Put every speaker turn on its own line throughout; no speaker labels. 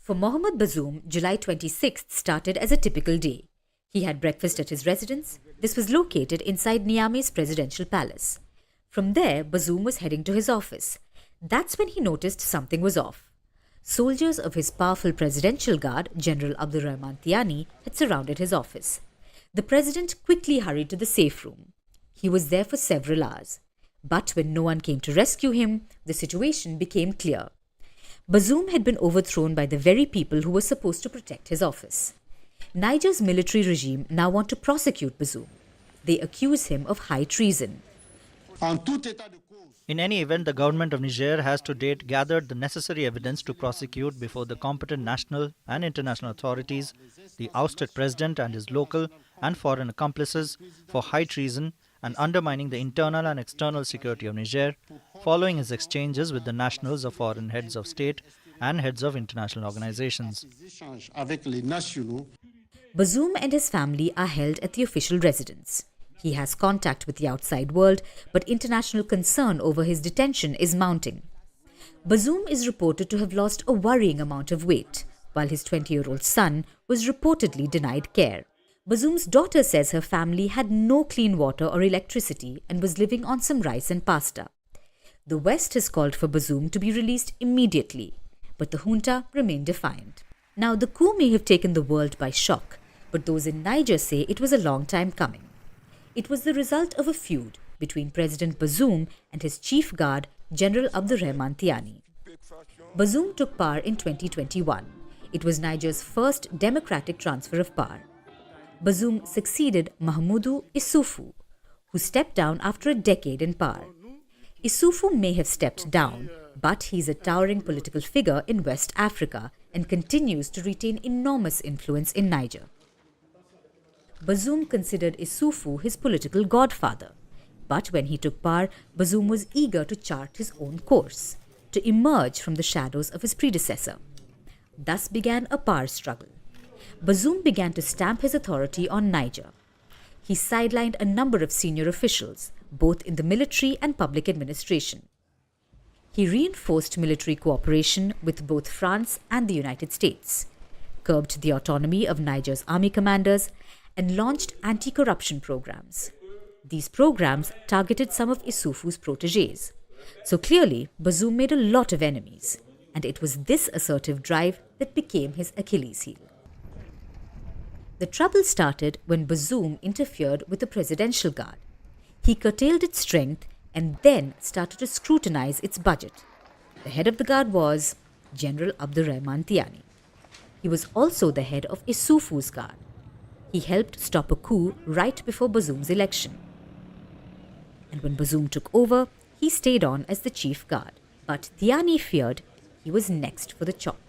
For Mohamad Bazoum, July 26th started as a typical day. He had breakfast at his residence. This was located inside Niamey's presidential palace. From there, Bazoum was heading to his office. That's when he noticed something was off. Soldiers of his powerful presidential guard, General ABDOURAHAMANE TIANI, had surrounded his office. The president quickly hurried to the safe room. He was there for several hours. But when no one came to rescue him, the situation became clear. Bazoum had been overthrown by the very people who were supposed to protect his office. Niger's military regime now want to prosecute Bazoum. They accuse him of high treason.
In any event, the government of Niger has to date gathered the necessary evidence to prosecute before the competent national and international authorities the ousted president and his local and foreign accomplices for high treason and undermining the internal and external security of Niger, following his exchanges with the nationals of foreign heads of state and heads of international organizations.
Bazoum and his family are held at the official residence. He has contact with the outside world, but international concern over his detention is mounting. Bazoum is reported to have lost a worrying amount of weight, while his 20-year-old son was reportedly denied care. Bazoum's daughter says her family had no clean water or electricity and was living on some rice and pasta. The West has called for Bazoum to be released immediately, but the junta remained defiant. Now, the coup may have taken the world by shock, but those in Niger say it was a long time coming. It was the result of a feud between President Bazoum and his chief guard, General ABDOURAHAMANE TIANI. Bazoum took power in 2021. It was Niger's first democratic transfer of power. Bazoum succeeded Mahamadou Issoufou, who stepped down after a decade in power. Issoufou may have stepped down, but he's a towering political figure in West Africa and continues to retain enormous influence in Niger. Bazoum considered Issoufou his political godfather, but when he took power, Bazoum was eager to chart his own course, to emerge from the shadows of his predecessor. Thus began a power struggle. Bazoum began to stamp his authority on Niger. He sidelined a number of senior officials, both in the military and public administration. He reinforced military cooperation with both France and the United States, curbed the autonomy of Niger's army commanders, and launched anti-corruption programs. These programs targeted some of Issoufou's protégés. So clearly, Bazoum made a lot of enemies, and it was this assertive drive that became his Achilles heel. The trouble started when Bazoum interfered with the presidential guard. He curtailed its strength and then started to scrutinize its budget. The head of the guard was General ABDOURAHAMANE TIANI. He was also the head of Issoufou's guard. He helped stop a coup right before Bazoum's election. And when Bazoum took over, he stayed on as the chief guard. But TIANI feared he was next for the chop.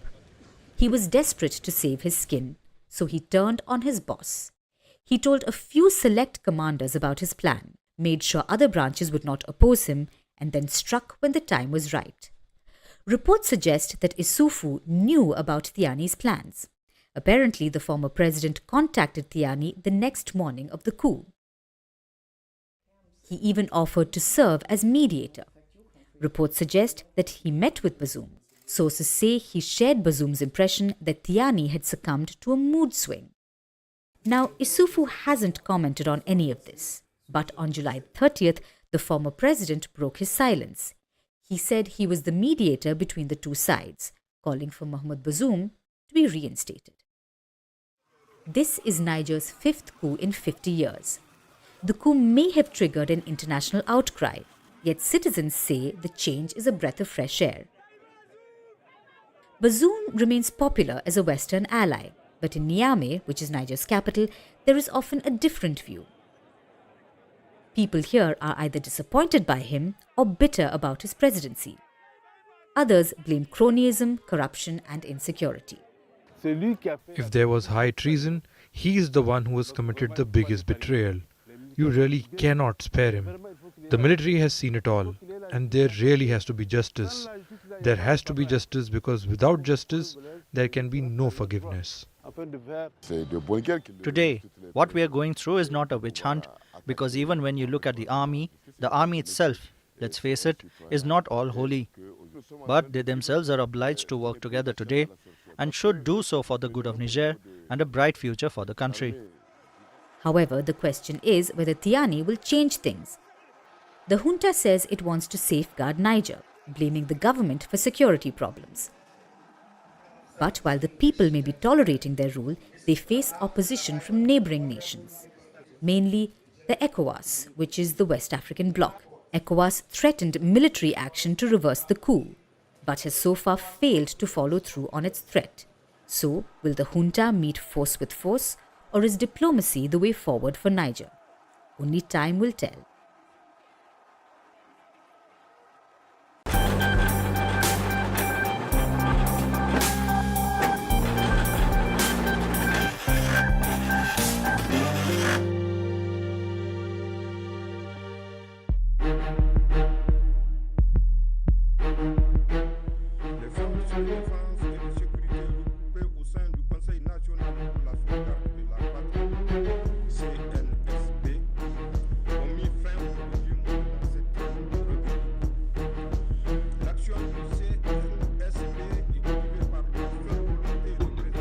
He was desperate to save his skin, so he turned on his boss. He told a few select commanders about his plan, made sure other branches would not oppose him, and then struck when the time was right. Reports suggest that Issoufou knew about TIANI's plans. Apparently, the former president contacted TIANI the next morning of the coup. He even offered to serve as mediator. Reports suggest that he met with Bazoum. Sources say he shared Bazoum's impression that TIANI had succumbed to a mood swing. Now, Issoufou hasn't commented on any of this, but on July 30th, the former president broke his silence. He said he was the mediator between the two sides, calling for Mohamad Bazoum to be reinstated. This is Niger's fifth coup in 50 years. The coup may have triggered an international outcry, yet citizens say the change is a breath of fresh air. Bazoum remains popular as a Western ally, but in Niamey, which is Niger's capital, there is often a different view. People here are either disappointed by him or bitter about his presidency. Others blame cronyism, corruption, and insecurity.
If there was high treason, he is the one who has committed the biggest betrayal. You really cannot spare him. The military has seen it all, and there really has to be justice. There has to be justice because without justice, there can be no forgiveness.
Today, what we are going through is not a witch hunt, because even when you look at the army itself, let's face it, is not all holy. But they themselves are obliged to work together today, and should do so for the good of Niger and a bright future for the country.
However, the question is whether TIANI will change things. The junta says it wants to safeguard Niger, blaming the government for security problems. But while the people may be tolerating their rule, they face opposition from neighbouring nations, mainly the ECOWAS, which is the West African bloc. ECOWAS threatened military action to reverse the coup, but has so far failed to follow through on its threat. So, will the junta meet force with force, or is diplomacy the way forward for Niger? Only time will tell.
Les forces de défense et de sécurité regroupées au sein du Conseil national pour la sauvegarde de la patrie, CNSP, ont mis fin au régime de la 7e République. L'action du CNSP est motivée par la seule volonté du président.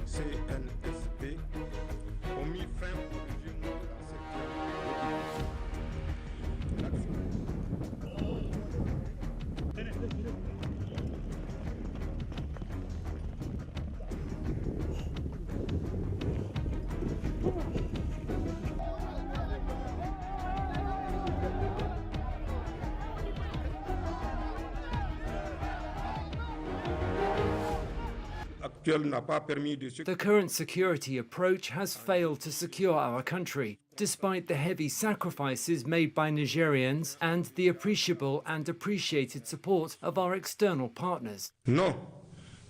CNSP ont mis fin au régime de la 7e République.
The current security approach has failed to secure our country, despite the heavy sacrifices made by Nigerians and the appreciable and appreciated support of our external partners.
No,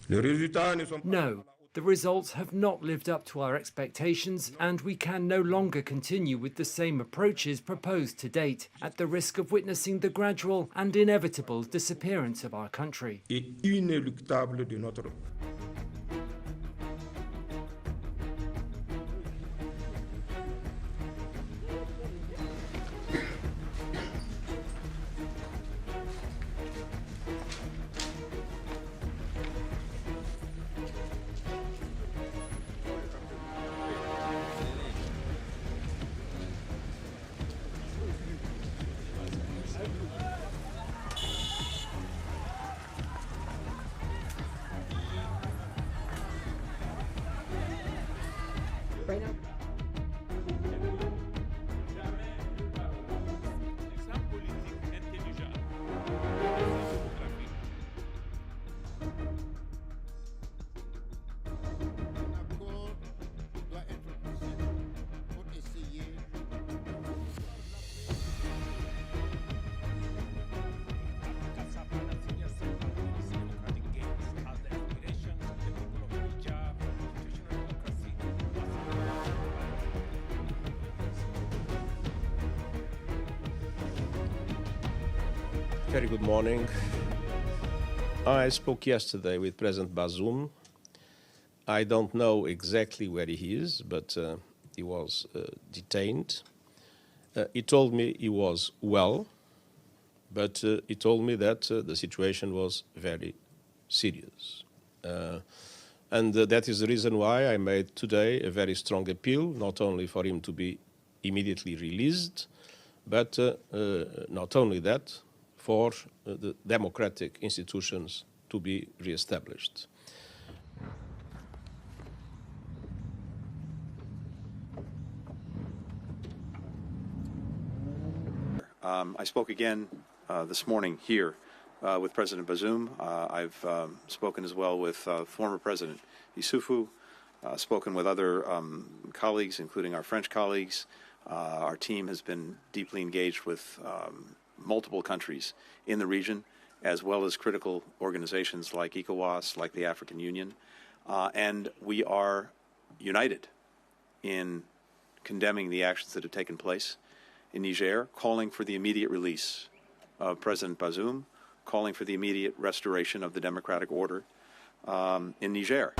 the results have not lived up to our expectations, and we can no longer continue with the same approaches proposed to date, at the risk of witnessing the gradual and inevitable disappearance of our country.
Right now.
Very good morning. I spoke yesterday with President Bazoum. I don't know exactly where he is, but he was detained. He told me he was well, but he told me that the situation was very serious. And that is the reason why I made today a very strong appeal, not only for him to be immediately released, but not only that, for the democratic institutions to be reestablished.
I spoke again this morning here with President Bazoum. I've spoken as well with former President Issoufou, spoken with other colleagues, including our French colleagues. Our team has been deeply engaged with multiple countries in the region, as well as critical organizations like ECOWAS, like the African Union. And we are united in condemning the actions that have taken place in Niger, calling for the immediate release of President Bazoum, calling for the immediate restoration of the democratic order in Niger.